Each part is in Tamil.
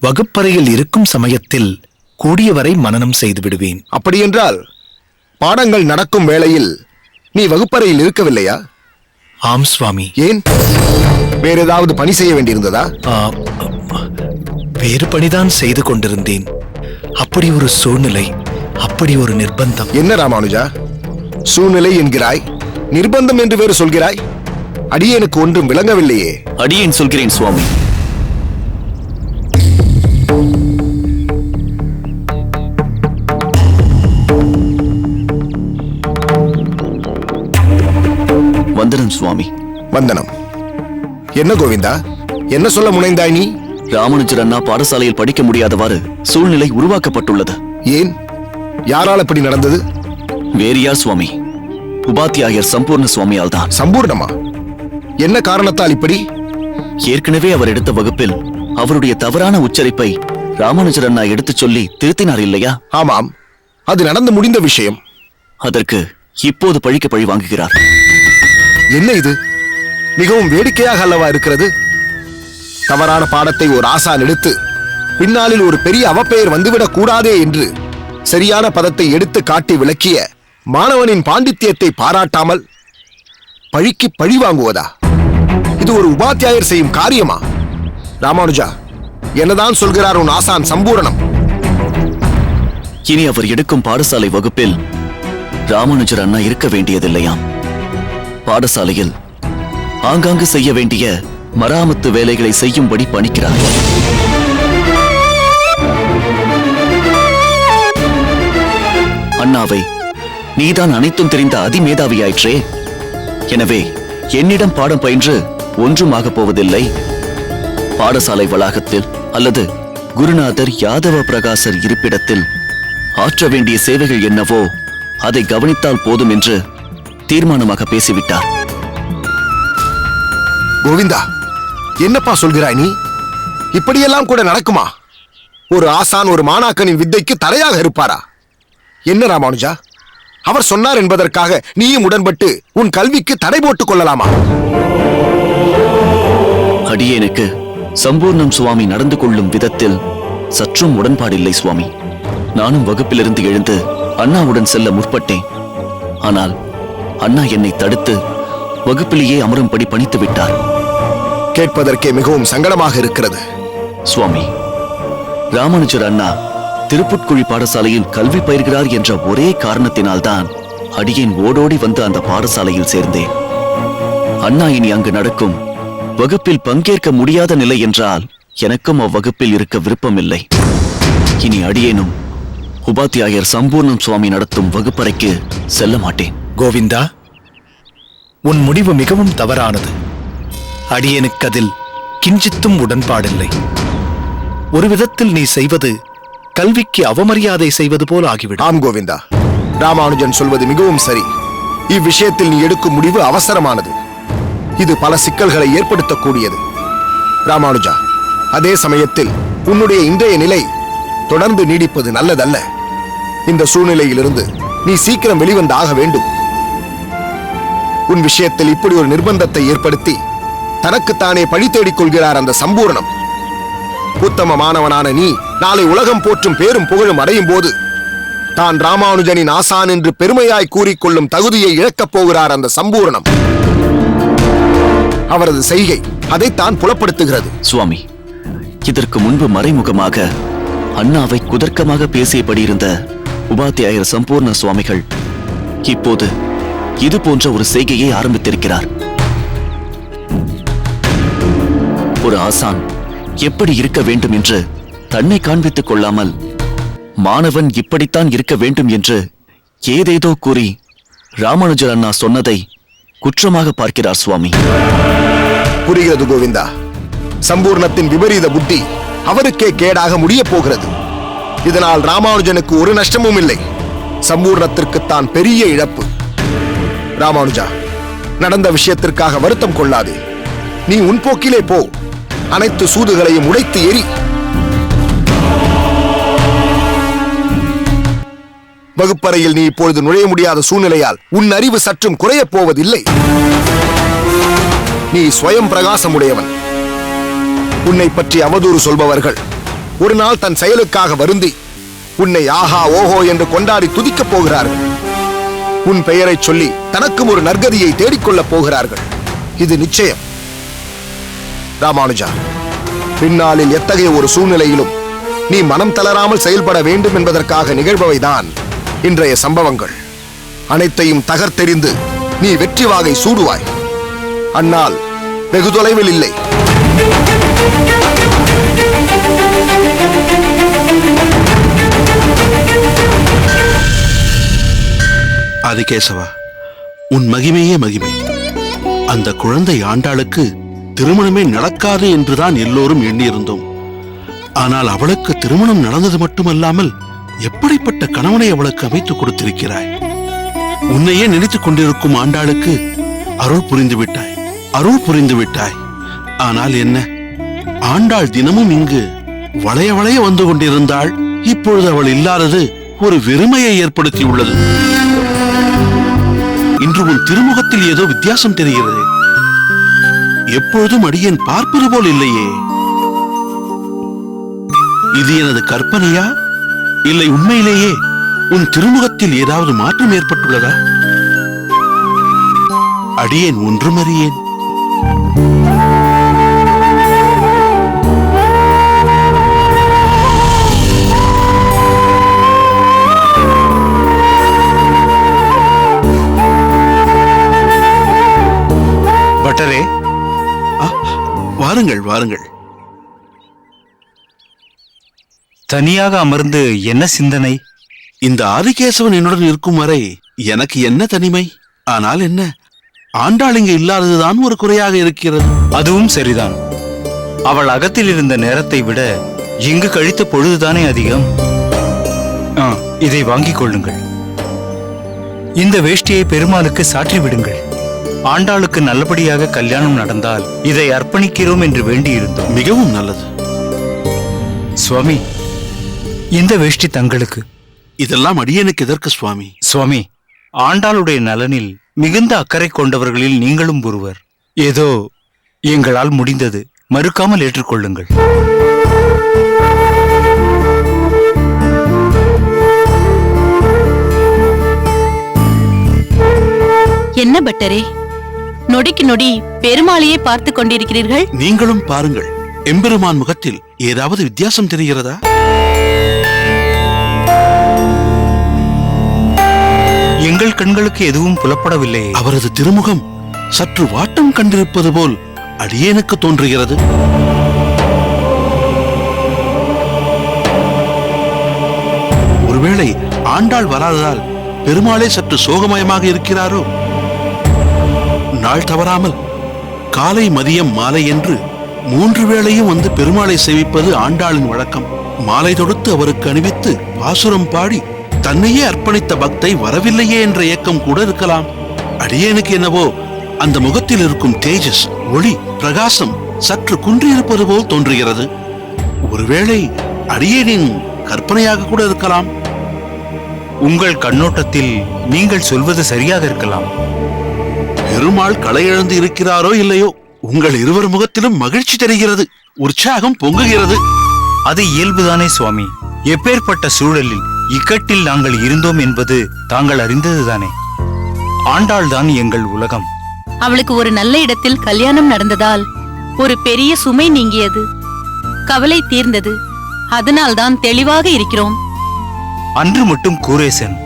வகுப்பறையில் இருக்கும் சமயத்தில் கூடியவரை மனனம் செய்து விடுவேன். அப்படியென்றால் பாடங்கள் நடக்கும் வேளையில் நீ வகுப்பறையில் இருக்கவில்லையா? ஆம் சுவாமி. ஏன்? வேற ஏதாவது பணி செய்ய வேண்டியிருந்ததா? வேறு பணிதான் செய்து கொண்டிருந்தேன். அப்படி ஒரு சூழ்நிலை, அப்படி ஒரு நிர்பந்தம். என்ன ராமானுஜா, சூழ்நிலை என்கிறாய், நிர்பந்தம் என்று வேறு சொல்கிறாய்? அடியேனுக்கு ஒன்றும் விளங்கவில்லையே. அடியேன் சொல்கிறேன் சுவாமி. வந்தனம் சுவாமி. வந்தனம். என்ன கோவிந்தா, என்ன சொல்ல முனைந்தாய் நீ? ராமானுஜர் அண்ணா பாடசாலையில் படிக்க முடியாதவாறு சூழ்நிலை உருவாக்கப்பட்டுள்ளது. ஏன்? யாரால் அப்படி நடந்தது? வேறு யார் சுவாமி? உபாத்தியாயர் சம்பூர்ண சுவாமியால் தான். சம்பூர்ணமா? என்ன காரணத்தால் இப்படி? ஏற்கனவே அவர் எடுத்த வகுப்பில் அவருடைய தவறான உச்சரிப்பை ராமானுஜர் அண்ணா எடுத்துச் சொல்லி திருத்தினார் இல்லையா? ஆமாம், அது நடந்து முடிந்த விஷயம். அதற்கு இப்போது பழிக்க பழி வாங்குகிறார். என்ன இது? மிகவும் வேடிக்கையாக அல்லவா இருக்கிறது? தவறான பாடத்தை ஒரு ஆசான் எடுத்து பின்னாளில் ஒரு பெரிய அவப்பெயர் வந்துவிடக் கூடாதே என்று சரியான பதத்தை எடுத்து காட்டி விளக்கிய மாணவனின் பாண்டித்யத்தை பாராட்டாமல் பழிக்கு பழி வாங்குவதா? இது ஒரு உபாத்தியாயர் செய்யும் காரியமா? ராமானுஜா, என்னதான் சொல்கிறார் உன் ஆசான் சம்பூரணம்? இனி அவர் எடுக்கும் பாடசாலை வகுப்பில் ராமானுஜர் அண்ணா இருக்க வேண்டியதில்லையாம். பாடசாலையில் ஆங்காங்கு செய்ய வேண்டிய மராமத்து வேலைகளை செய்யும்படி பணிக்கிறார். அண்ணாவை நீதான் அனைத்தும் தெரிந்த அதிமேதாவியாயிற்றே. எனவே என்னிடம் பாடம் பயின்று ஒன்றுமாக போவதில்லை. பாடசாலை வளாகத்தில் அல்லது குருநாதர் யாதவ பிரகாசர் இருப்பிடத்தில் ஆற்ற வேண்டிய சேவைகள் என்னவோ அதை கவனித்தால் போதும் என்று தீர்மானமாக பேசிவிட்டார். கோவிந்தா, என்னப்பா சொல்கிறாய் நீ? இப்படியெல்லாம் கூட நடக்குமா? ஒரு ஆசான் ஒரு மாணாக்கனின் வித்தைக்கு தடையாக இருப்பாரா? என்ன ராமானுஜா, அவர் சொன்னார் என்பதற்காக நீயும் உடன்பட்டு உன் கல்விக்கு தடை போட்டுக் கொள்ளலாமா? அடியேனுக்கு சம்பூர்ணம் சுவாமி நடந்து கொள்ளும் விதத்தில் சற்றும் உடன்பாடில்லை சுவாமி. நானும் வகுப்பிலிருந்து எழுந்து அண்ணாவுடன் செல்ல முற்பட்டேன். ஆனால் அண்ணா என்னை தடுத்து வகுப்பிலேயே அமரும்படி பணித்து விட்டார். கேட்பதற்கே மிகவும் சங்கடமாக இருக்கிறது. சுவாமி, ராமானுஜர் அண்ணா திருப்புட்குழி பாடசாலையில் கல்வி பயிர்கிறார் என்ற ஒரே காரணத்தினால்தான் அடியேன் ஓடோடி வந்து அந்த பாடசாலையில் சேர்ந்தேன். அண்ணா இனி அங்கு நடக்கும் வகுப்பில் பங்கேற்க முடியாத நிலை என்றால் எனக்கும் அவ்வகுப்பில் இருக்க விருப்பமில்லை. இனி அடியேனும் உபாத்தியாயர் சம்பூர்ணம் சுவாமி நடத்தும் வகுப்பறைக்கு செல்ல மாட்டேன். கோவிந்தா, உன் முடிவு மிகவும் தவறானது. அடியேனுக்கு அதில் கிஞ்சித்தும் உடன்பாடில்லை. ஒரு விதத்தில் நீ செய்வது கல்விக்கு அவமரியாதை செய்வது போல் ஆகிவிடும். ஆம் கோவிந்தா, ராமானுஜன் சொல்வது மிகவும் சரி. இவ்விஷயத்தில் நீ எடுக்கும் முடிவு அவசரமானது. இது பல சிக்கல்களை ஏற்படுத்தக்கூடியது. ராமானுஜா, அதே சமயத்தில் உன்னுடைய இன்றைய நிலை தொடர்ந்து நீடிப்பது நல்லதல்ல. இந்த சூழ்நிலையிலிருந்து நீ சீக்கிரம் வெளிவந்து ஆக வேண்டும். உன் விஷயத்தில் இப்படி ஒரு நிர்பந்தத்தை ஏற்படுத்தி தனக்குத்தானே பழி தேடிக் கொள்கிறார் அந்த சம்பூரணம். உத்தம மாணவனான நீ நாளை உலகம் போற்றும் பேரும் புகழும் அடையும் போது தான் ராமானுஜனின் ஆசான் என்று பெருமையாய் கூறிக்கொள்ளும் தகுதியை இழக்கப் போகிறார் அந்த சம்பூரணம். அவரது செய்கை அதைத்தான் புலப்படுத்துகிறது. சுவாமி, இதற்கு முன்பு மறைமுகமாக அண்ணாவை குதர்க்கமாக பேசியபடி இருந்த உபாத்தியாயர் சம்பூர்ண சுவாமிகள் இப்போது இது போன்ற ஒரு செய்கையை ஆரம்பித்திருக்கிறார். ஒரு ஆசான் எப்படி இருக்க வேண்டும் என்று தன்னை காண்பித்துக் கொள்ளாமல் மாணவன் இப்படித்தான் இருக்க வேண்டும் என்று ஏதேதோ கூறி ராமானுஜர் அண்ணா சொன்னதை குற்றமாக பார்க்கிறார் சுவாமி. புரிகிறது கோவிந்தா. சம்பூர்ணத்தின் விபரீத புத்தி அவருக்கே கேடாக முடிய போகிறது. இதனால் ராமானுஜனுக்கு ஒரு நஷ்டமும் இல்லை, சம்பூர்ணத்திற்குத்தான் பெரிய இழப்பு. ராமானுஜா, நடந்த விஷயத்திற்காக வருத்தம் கொள்ளாதே. நீ உன் போக்கிலே போ. அனைத்து சூதுகளையும் உடைத்து எரி. வகுப்பறையில் நீ இப்பொழுது நுழைய முடியாத சூழ்நிலையால் உன் அறிவு சற்றும் குறையப் போவதில்லை. நீ ஸ்வயம் பிரகாசமுடையவன். உன்னை பற்றி அவதூறு சொல்பவர்கள் ஒரு நாள் தன் செயலுக்காக வருந்தி உன்னை ஆஹா ஓஹோ என்று கொண்டாடி துதிக்கப் போகிறார்கள். உன் பெயரை சொல்லி தனக்கும் ஒரு நற்கதியை தேடிக்கொள்ளப் போகிறார்கள். இது நிச்சயம். ராமானுஜா, பின்னாளில் எத்தகைய ஒரு சூழ்நிலையிலும் நீ மனம் தளராமல் செயல்பட வேண்டும் என்பதற்காக நிகழ்பவைதான் இன்றைய சம்பவங்கள். அனைத்தையும் தகர்த்தெறிந்து நீ வெற்றி வாகை சூடுவாய். அந்நாள் வெகு தொலைவில் இல்லை. ஆதிகேசவா, உன் மகிமையே மகிமை. அந்த குழந்தை ஆண்டாளுக்கு திருமணமே நடக்காது என்றுதான் எல்லோரும் எண்ணியிருந்தோம். ஆனால் அவளுக்கு திருமணம் நடந்தது மட்டுமல்லாமல் எப்படிப்பட்ட கணவனை அவளுக்கு அமைத்துக் கொடுத்திருக்கிறாய். உன்னையே நினைத்துக் கொண்டிருக்கும் ஆண்டாளுக்கு அருள் புரிந்து விட்டாய், அருள் புரிந்து விட்டாய். ஆனால் என்ன, ஆண்டாள் தினமும் இங்கு வளைய வளைய வந்து கொண்டிருந்தாள். இப்பொழுது அவள் இல்லாதது ஒரு வெறுமையை ஏற்படுத்தியுள்ளது. இன்று உன் திருமுகத்தில் ஏதோ வித்தியாசம் தெரிகிறது. எப்பொழுதும் அடியேன் பார்ப்பது போல் இல்லையே. இது எனது கற்பனையா, இல்லை உண்மையிலேயே உன் திருமுகத்தில் ஏதாவது மாற்றம் ஏற்பட்டுள்ளதா? அடியேன் ஒன்றும் அறியேன். பட்டரே, வாருங்கள் வாருங்கள். தனியாக அமர்ந்து என்ன சிந்தனை? இந்த ஆதிகேசவன் என்னுடன் இருக்கும் வரை எனக்கு என்ன தனிமை? ஆனால் என்ன, ஆண்டாள் இங்கு இல்லாததுதான் ஒரு குறையாக இருக்கிறது. அதுவும் சரிதான். அவள் அகத்தில் இருந்த நேரத்தை விட இங்கு கழித்த பொழுதுதானே அதிகம். இதை வாங்கிக் கொள்ளுங்கள். இந்த வேஷ்டியை பெருமாளுக்கு சாற்றி விடுங்கள். ஆண்டாளுக்கு நல்லபடியாக கல்யாணம் நடந்தால் இதை அர்ப்பணிக்கிறோம் என்று வேண்டியிருந்தோம். மிகவும் நல்லது சுவாமி. இந்த வேஷ்டி தங்களுக்கு. இதெல்லாம் அடியனுக்கு எதற்கு சுவாமி? சுவாமி, ஆண்டாளுடைய நலனில் மிகுந்த அக்கறை கொண்டவர்களில் நீங்களும் ஒருவர். ஏதோ எங்களால் முடிந்தது, மறுக்காமல் ஏற்றுக்கொள்ளுங்கள். என்ன பட்டரே, நொடிக்கு நொடி பெருமாளையே பார்த்து கொண்டிருக்கிறீர்கள்? நீங்களும் பாருங்கள். எம்பெருமான் முகத்தில் ஏதாவது வித்தியாசம் தெரிகிறதா? எங்கள் கண்களுக்கு எதுவும் புலப்படவில்லை. அவரது திருமுகம் சற்று வாட்டம் கண்டிருப்பது போல் அடியேனுக்கு தோன்றுகிறது. ஒருவேளை ஆண்டாள் வராததால் பெருமாளே சற்று சோகமயமாக இருக்கிறாரோ? நாள் தவறாமல் காலை மதியம் மாலை என்று 3 வேளையும் வந்து பெருமாளை சேவிப்பது ஆண்டாளின் வழக்கம். மாலை தொடுத்து அவருக்கு அணிவித்து பாசுரம் பாடி தன்னையே அர்ப்பணித்த பக்தை வரவில்லையே என்ற ஏக்கம் கூட இருக்கலாம். அடியேனுக்கு என்னவோ அந்த முகத்தில் இருக்கும் தேஜஸ், ஒளி, பிரகாசம் சற்று குன்றியிருப்பது போல் தோன்றுகிறது. ஒருவேளை அடியேனின் கற்பனையாக கூட இருக்கலாம். உங்கள் கண்ணோட்டத்தில் நீங்கள் சொல்வது சரியாக இருக்கலாம். பெருமாள் களையிழந்து இருக்கிறாரோ இல்லையோ, உங்கள் இருவர் முகத்திலும் மகிழ்ச்சி தெரிகிறது, உற்சாகம் பொங்குகிறது. அது இயல்புதானே சுவாமி. எப்பேற்பட்ட சூழலில் இக்கட்டில் நாங்கள் இருந்தோம் என்பது தாங்கள் அறிந்ததுதானே. ஆண்டாள் தான் எங்கள் உலகம். அவளுக்கு ஒரு நல்ல இடத்தில் கல்யாணம் நடந்ததால் ஒரு பெரிய சுமை நீங்கியது, கவலை தீர்ந்தது. அதனால்தான் தெளிவாக இருக்கிறோம். அன்று மட்டும் கூரேசன்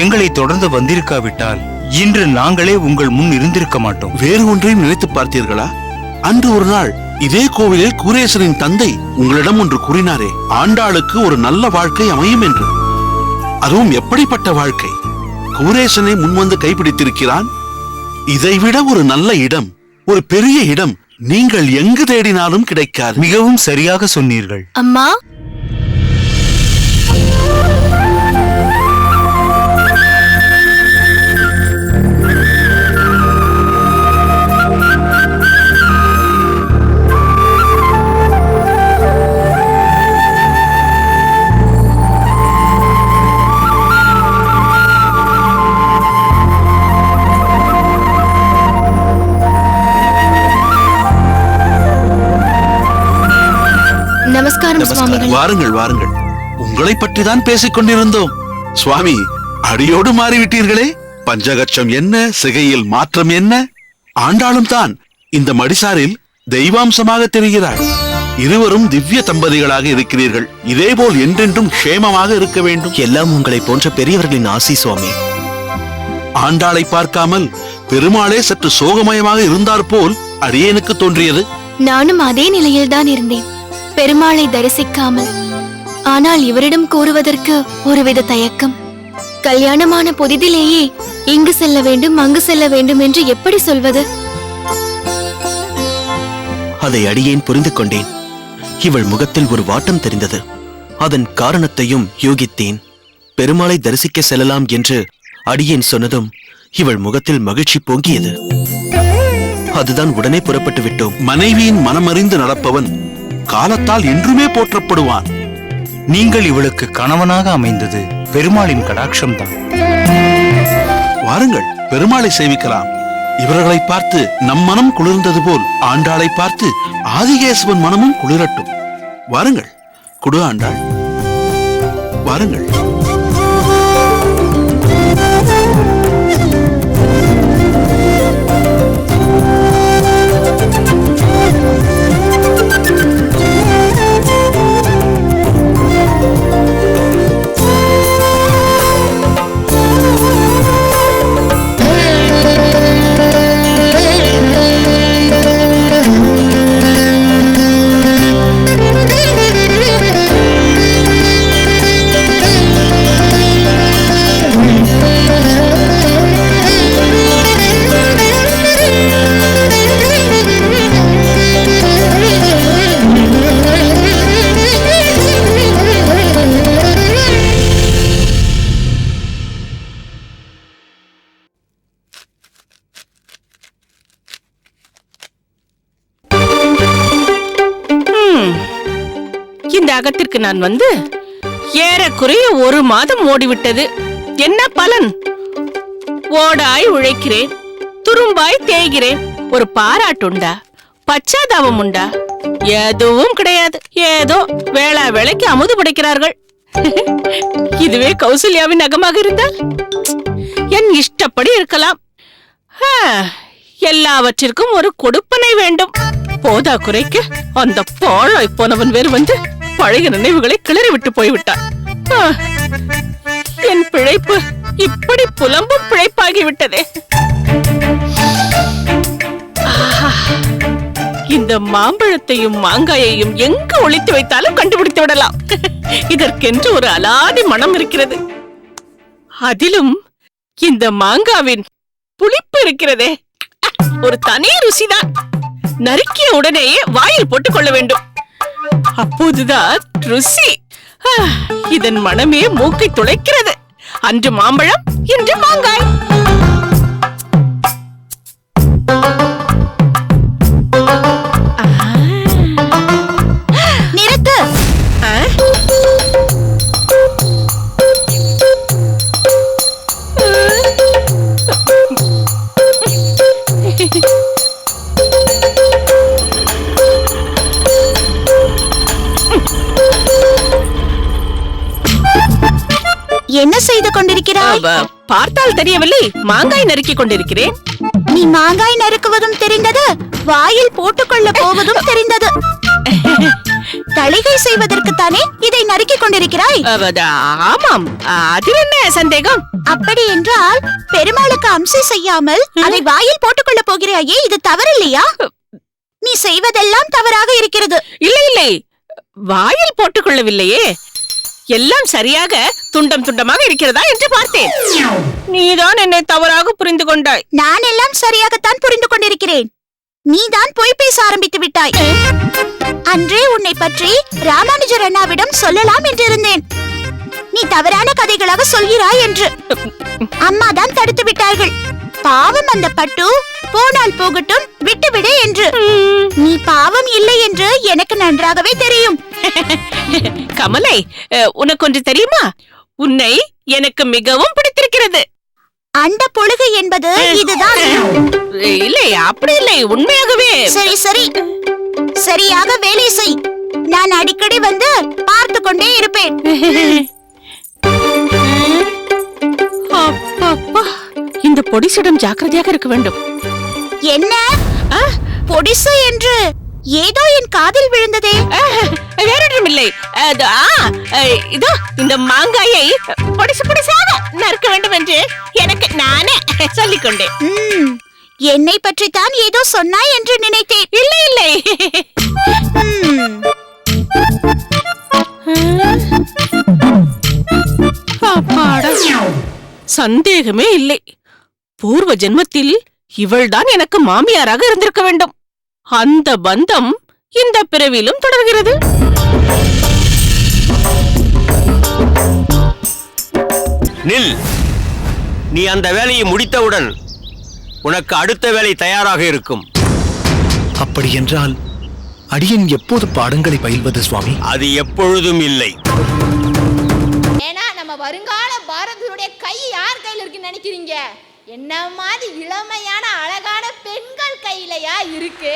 எங்களை தொடர்ந்து வந்திருக்காவிட்டால் இன்று நாங்களே உங்கள் முன் இருந்திருக்க மாட்டோம். வேறு ஒன்றையும் நினைத்து பார்த்தீர்களா? அன்று ஒரு நாள் இதே கோவிலில் கூரேசனின் தந்தை உங்களிடம் ஒன்று கூறினாரே, ஆண்டாளுக்கு ஒரு நல்ல வாழ்க்கை அமையும் என்று. அதுவும் எப்படிப்பட்ட வாழ்க்கை! கூரேசனை முன்வந்து கைப்பிடித்திருக்கிறான். இதைவிட ஒரு நல்ல இடம், ஒரு பெரிய இடம் நீங்கள் எங்கு தேடினாலும் கிடைக்காது. மிகவும் சரியாக சொன்னீர்கள். அம்மா, நமஸ்காரம் சுவாமிகள். வாருங்கள் வாருங்கள், உங்களை பற்றி தான் பேசிக் கொண்டிருந்தோம். சுவாமி, அடியோடு மாறிவிட்டீர்களே. பஞ்சகட்சம் என்ன, சிகையில் மாற்றம் என்ன? ஆண்டாளும் தான் இந்த மடிசாரில் தெய்வாம்சமாக தெரிகிறாள். இருவரும் திவ்ய தம்பதிகளாக இருக்கிறீர்கள். இதேபோல் என்றென்றும் க்ஷேமமாக இருக்க வேண்டும். எல்லாம் உங்களை போன்ற பெரியவர்களின் ஆசி சுவாமி. ஆண்டாளை பார்க்காமல் பெருமாளே சற்று சோகமயமாக இருந்தார் போல் அடியேனுக்கு தோன்றியது. நானும் அதே நிலையில்தான் இருந்தேன், பெருமாளை தரிசிக்காமல். ஆனால் இவரிடம் கூறுவதற்கு ஒருவித தயக்கம். கல்யாணமான புதிதிலேயே இங்கு செல்ல வேண்டும் அங்கு செல்ல வேண்டும் என்று எப்படி சொல்வது? அதை அடியேன் புரிந்து கொண்டேன். இவள் முகத்தில் ஒரு வாட்டம் தெரிந்தது. அதன் காரணத்தையும் யூகித்தேன். பெருமாளை தரிசிக்க செல்லலாம் என்று அடியேன் சொன்னதும் இவள் முகத்தில் மகிழ்ச்சி பொங்கியது. அதுதான் உடனே புறப்பட்டு விட்டோம். மனைவியின் மனமறிந்து நடப்பவன் காலத்தால் என்றுமே போற்றப்படுவான். நீங்கள் இவளுக்கு கணவனாக அமைந்தது பெருமாளின் கடாட்சம்தான். வாருங்கள், பெருமாளை சேவிக்கலாம். இவர்களை பார்த்து நம் மனம் குளிர்ந்தது போல் ஆண்டாளை பார்த்து ஆதிகேசவன் மனமும் குளிரட்டும். வாருங்கள், குடு ஆண்டாள், வாருங்கள். இந்த அகத்திற்கு நான் வந்து ஏறக்குறைய 1 மாதம் ஓடிவிட்டது. என்ன பலன்? ஓடாய் உழைக்கிறேன், துரும்பாய் தேய்கிறேன். ஒரு பாராட்டுண்டா, பச்சாதாபம் உண்டா? எதுவும் கிடையாது. ஏதோ வேளா வேளைக்கு அமுது படைக்கிறார்கள். இதுவே கௌசல்யாவின் அகமாக இருந்தால் என் இஷ்டப்படி இருக்கலாம். எல்லாவற்றிற்கும் ஒரு கொடுப்பனை வேண்டும். போதா குறைக்கு அந்த பாழாய் போனவன் வேறு வந்து பழைய நினைவுகளை கிளறி விட்டு போய்விட்டான். என் பிழைப்பு இப்படி புலம்பும் பிழைப்பாகிவிட்டதே. இந்த மாம்பழத்தையும் மாங்காயையும் எங்கு ஒளித்து வைத்தாலும் கண்டுபிடித்து விடலாம். இதற்கென்று ஒரு அலாதி மனம் இருக்கிறது. அதிலும் இந்த மாங்காவின் புளிப்பு இருக்கிறதே, ஒரு தனி ருசிதான். நறுக்கிய உடனேயே வாயில் போட்டுக் கொள்ள வேண்டும். அப்போதுதான் ருசி. இதன் மனமே மூக்கை துளைக்கிறது. அன்று மாம்பழம், இன்று மாங்காய். நிறுத்து. என்ன செய்து கொண்டிருக்கிறாய்? பார்த்தால் தெரியவில்லை, மாங்காய் நறுக்கிக் கொண்டிருக்கிறேன். நீ மாங்காய் நறுக்குவதும் தெரிந்தது, வாயில் போட்டுக்கொள்ள போவதும் தெரிந்தது. தளிகை செய்வதற்குத்தானே இதை நறுக்கிக் கொண்டிருக்கிறாய்? ஆமாம், அதில் என்ன சந்தேகம்? அப்படி என்றால் பெருமாளுக்கு அம்சை செய்யாமல் அதை வாயில் போட்டுக்கொள்ள போகிறாயே, இது தவறில்லையா? நீ செய்வதெல்லாம் தவறாக இருக்கிறது. இல்லை இல்லை, வாயில் போட்டுக் கொள்ளவில்லையே, எல்லாம் சரியாக துண்டம் துண்டமாக இருக்கிறதா என்று பார்த்தேன். நீதான் என்னை தவறாக புரிந்து கொண்டாய். நான் எல்லாம் சரியாகத்தான் புரிந்து கொண்டிருக்கிறேன். நீதான் பொய் பேச ஆரம்பித்து விட்டாய். அன்றே உன்னை பற்றி ராமானுஜர் அண்ணாவிடம் சொல்லலாம் என்றிருந்தேன். நீ தவறான கதைகளாக சொல்கிறாய் என்று. அம்மாதான் தடுத்து விட்டார்கள். பாவம் அந்த பட்டு, போனால் போகட்டும், விட்டுவிடு என்று. நீ பாவம் இல்லை என்று எனக்கு நன்றாகவே தெரியும். கமலை, உனக்கு ஒன்று தெரியுமா? உன்னை எனக்கு மிகவும் பிடித்திருக்கிறது. அந்த பொழுகு என்பது இதுதான். இல்லை, அப்படி இல்லை, உண்மையாகவே. சரி சரி, சரியாக வேலை செய். நான் அடிக்கடி வந்து பார்த்து கொண்டே இருப்பேன். அப்பப்பா, இந்த பொடிசிடம் ஜாக்கிரதையாக இருக்க வேண்டும். என்ன பொடிசு என்று ஏதோ என் காதில் விழுந்ததே. வேறொன்றுமில்லை. இதோ இந்த மாங்காயை பொடிசு பொடிசாக நறுக்க வேண்டும் என்று எனக்கு நானே சொல்லிக் கொண்டேன். என்னை பற்றி தான் ஏதோ சொன்னாய் என்று நினைத்தேன். இல்லை இல்லை. அப்பாடா, சந்தேகமே இல்லை. பூர்வ ஜென்மத்தில் இவள்தான் எனக்கு மாமியாராக இருந்திருக்க வேண்டும். அந்த பந்தம் இந்த பிறவிலும் தொடர்கிறது. நில். நீ அந்த வேலையை முடித்தவுடன் உனக்கு அடுத்த வேலை தயாராக இருக்கும். அப்படி என்றால் அடியன் எப்போது பாடங்களை பயில்வது சுவாமி? அது எப்பொழுதும் இல்லை. ஏன்னா நம்ம வருங்கால பாரதியுடைய கை யார் கையில இருக்குன்னு நினைக்கிறீங்க? என்ன மாதிரி இளமையான அழகான பெண்கள் கையிலயா இருக்கு.